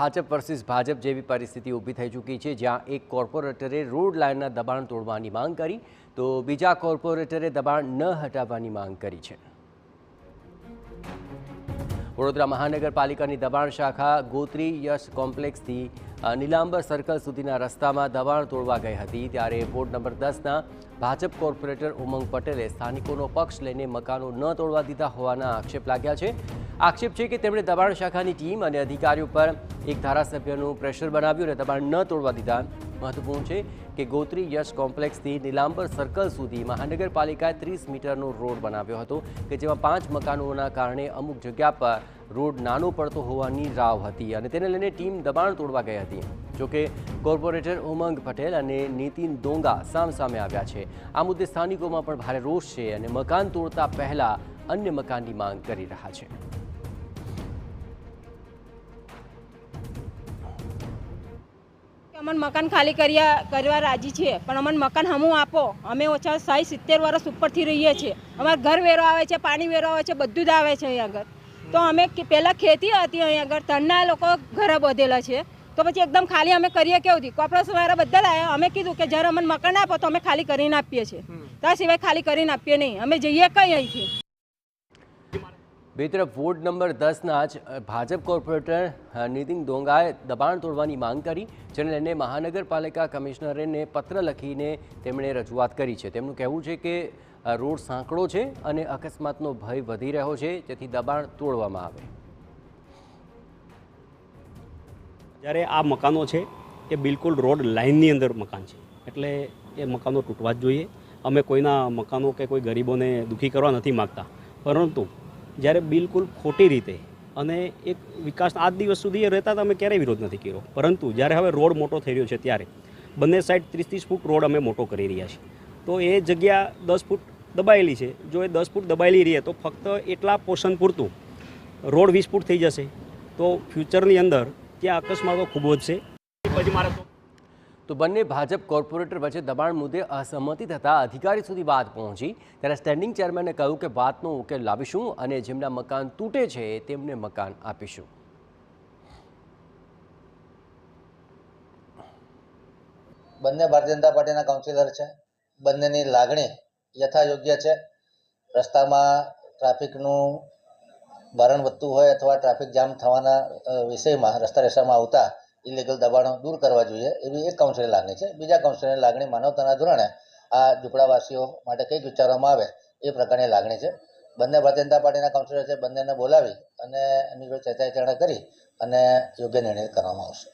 Bhajap versus Bhajap જેવી પરિસ્થિતિ ઊભી થઈ ચૂકી છે, જ્યાં એક કોર્પોરેટરે રોડ લાઇનના દબાણ તોડવાની માંગ કરી તો બીજા કોર્પોરેટરે દબાણ ન હટાવવાની માંગ કરી છે। વડોદરા મહાનગરપાલિકાની દબાણ શાખા ગોત્રી યશ કોમ્પ્લેક્સથી નીલાંબર સર્કલ સુધીના રસ્તામાં દબાણ તોડવા ગઈ હતી, ત્યારે વોર્ડ નંબર 10ના ભાજપ કોર્પોરેટર ઉમંગ પટેલે સ્થાનિકોનો પક્ષ લઈને મકાનો ન તોડવા દીધા હોવાના આક્ષેપ લાગ્યા છે। આક્ષેપ છે કે તેમણે દબાણ શાખાની ટીમ અને અધિકારીઓ પર એક ધારાસભ્યનું પ્રેશર બનાવ્યું અને દબાણ ન તોડવા દીધા। મહત્વપૂર્ણ છે કે ગોત્રી યશ કોમ્પ્લેક્સથી નીલાંબર સર્કલ સુધી મહાનગરપાલિકાએ 30 મીટરનો રોડ બનાવ્યો હતો કે જેમાં 5 મકાનોના કારણે અમુક જગ્યા પર રોડ નાનો પડતો હોવાની રાવ હતી અને તેને લઈને ટીમ દબાણ તોડવા ગઈ હતી। જોકે કોર્પોરેટર ઉમંગ પટેલ અને નીતિન ડોંગા સામસામે આવ્યા છે। આ મુદ્દે સ્થાનિકોમાં પણ ભારે રોષ છે અને મકાન તોડતા પહેલા અન્ય મકાનની માંગ કરી રહ્યા છે। अमन मकान खाली करवा राजी है पण अमन मकान हमू आपो। अमे ओछा 60-70 वर्ष ऊपर थी रहीए छे। अमार घर वेरो आवे छे, पानी वेरो आवे छे, बधुं ज आवे छे अहीं आगळ। तो अमे पहला खेती हती अहीं आगळ, तणना लोको घर बधेला छे, तो पछी एकदम खाली अमे करीए केवुं थी। कोर्पोरेशन वाळा बधा आया, अमे कीधुं के ज्यारे अमने मकान आपो तो अमे खाली करीने आपीए छे, त्या सिवाय खाली करीने आपीए नहीं। अमे जईए कई અહીંથી। બે તરફ વોર્ડ નંબર 10ના જ ભાજપ કોર્પોરેટર નીતિન ડોંગાએ દબાણ તોડવાની માંગ કરી, જેને લઈને મહાનગરપાલિકા કમિશનરને પત્ર લખીને તેમણે રજૂઆત કરી છે। તેમનું કહેવું છે કે રોડ સાંકડો છે અને અકસ્માતનો ભય વધી રહ્યો છે, જેથી દબાણ તોડવામાં આવે। જ્યારે આ મકાનો છે એ બિલકુલ રોડ લાઇનની અંદર મકાન છે, એટલે એ મકાનો તૂટવા જ જોઈએ। અમે કોઈના મકાનો કે કોઈ ગરીબોને દુઃખી કરવા નથી માગતા, પરંતુ જ્યારે બિલકુલ ખોટી રીતે અને એક વિકાસ આજ દિવસ સુધી રહેતા હતા, અમે ક્યારેય વિરોધ નથી કર્યો, પરંતુ જ્યારે હવે રોડ મોટો થઈ રહ્યો છે ત્યારે બંને સાઈડ 30-30 ફૂટ રોડ અમે મોટો કરી રહ્યા છીએ, તો એ જગ્યા 10 ફૂટ દબાયેલી છે। જો એ 10 ફૂટ દબાયેલી રહે તો ફક્ત એટલા પોર્શન પૂરતું રોડ 20 ફૂટ થઈ જશે, તો ફ્યુચરની અંદર ત્યાં અકસ્માતો ખૂબ વધશે। પછી મારે તો બંને ભાજપ કોર્પોરેટર વચ્ચે દબાણ મુદ્દે અસહમતિ થતાં અધિકારી સુધી વાત પહોંચી, ત્યારે સ્ટેન્ડિંગ ચેરમેને કહ્યું કે વાતનો ઉકેલ લાવીશું અને જેમના મકાન તૂટે છે તેમને મકાન આપીશું। બંને ભારતીય જનતા પાર્ટીના કાઉન્સિલર છે, બંનેની લાગણી યથાયોગ્ય છે। રસ્તામાં ટ્રાફિકનું ભારણ વધતું હોય અથવા ટ્રાફિક જામ થવાના વિષયમાં રસ્તા રેસામાં આવતા ઇલીગલ દબાણો દૂર કરવા જોઈએ એવી એક કાઉન્સિલની લાગણી છે। બીજા કાઉન્સિલની લાગણી માનવતાના ધોરણે આ ઝૂંપડાવાસીઓ માટે કંઈક વિચારવામાં આવે એ પ્રકારની લાગણી છે। બંને ભારતીય જનતા પાર્ટીના કાઉન્સિલર છે, બંનેને બોલાવી અને એની જોડે ચર્ચા વિચારણા કરી અને યોગ્ય નિર્ણય કરવામાં આવશે।